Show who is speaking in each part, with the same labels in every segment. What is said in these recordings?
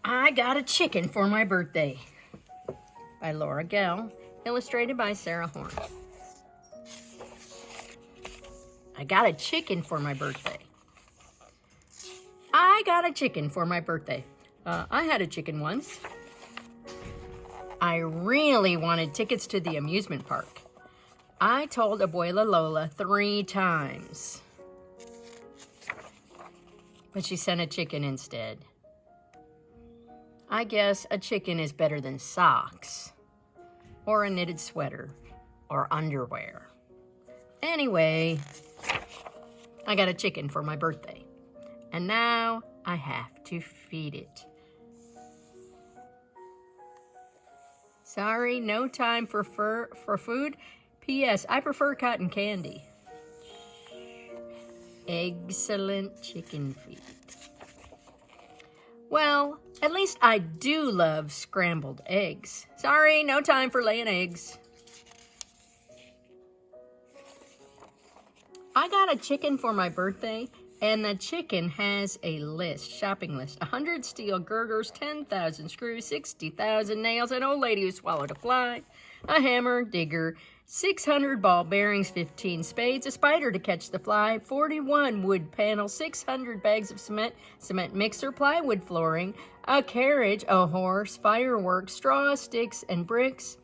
Speaker 1: I Got a Chicken for My Birthday by Laura Gell, illustrated by Sarah Horn. I got a chicken for my birthday. I got a chicken for my birthday. I had a chicken once. I really wanted tickets to the amusement park. I told Abuela Lola 3 times, but she sent a chicken instead. I guess a chicken is better than socks, or a knitted sweater, or underwear. Anyway, I got a chicken for my birthday, and now I have to feed it. Sorry, no time for food. P.S. I prefer cotton candy. Excellent chicken feed. Well, at least I do love scrambled eggs. Sorry, no time for laying eggs. I got a chicken for my birthday, and the chicken has a shopping list. 100 steel girders, 10,000 screws, 60,000 nails, an old lady who swallowed a fly, a hammer, digger, 600 ball bearings, 15 spades, a spider to catch the fly, 41 wood panels, 600 bags of cement mixer, plywood flooring, a carriage, a horse, fireworks, straw, sticks, and bricks.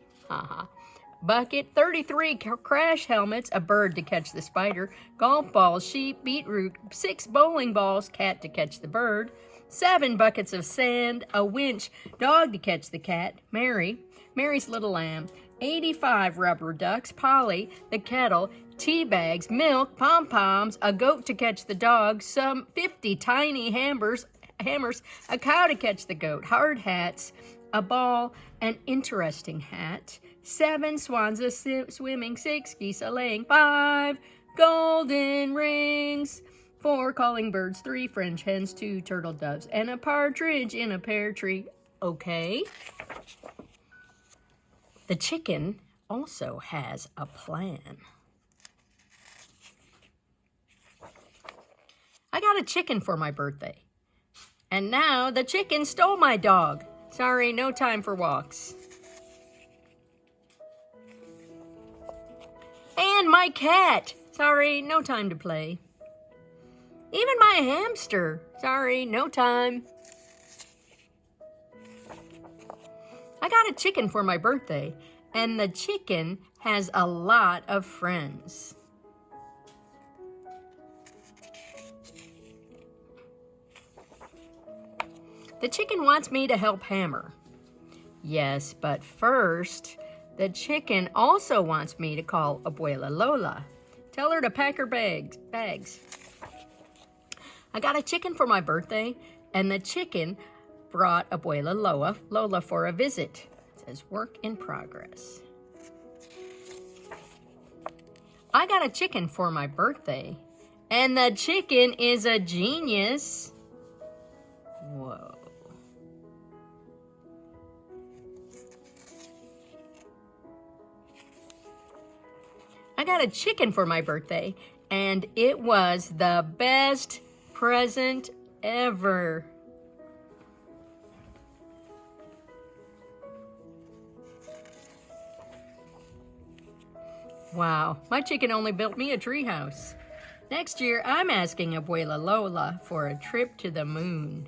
Speaker 1: Bucket, 33 crash helmets, a bird to catch the spider, golf balls, sheep, beetroot, 6 bowling balls, cat to catch the bird, 7 buckets of sand, a winch, dog to catch the cat, Mary's little lamb, 85 rubber ducks, Polly, the kettle, tea bags, milk, pom-poms, a goat to catch the dog, some 50 tiny hammers, a cow to catch the goat, hard hats, a ball, an interesting hat, 7 swans swimming, 6 geese a-laying, 5 golden rings, 4 calling birds, 3 French hens, 2 turtle doves, and a partridge in a pear tree. Okay. The chicken also has a plan. I got a chicken for my birthday, and now the chicken stole my dog. Sorry, no time for walks. And my cat. Sorry, no time to play. Even my hamster. Sorry, no time. I got a chicken for my birthday, and the chicken has a lot of friends. The chicken wants me to help hammer. Yes, but first, the chicken also wants me to call Abuela Lola. Tell her to pack her bags. I got a chicken for my birthday, and the chicken brought Abuela Lola for a visit. It says work in progress. I got a chicken for my birthday, and the chicken is a genius. Whoa. I got a chicken for my birthday, and it was the best present ever. Wow, my chicken only built me a treehouse. Next year, I'm asking Abuela Lola for a trip to the moon.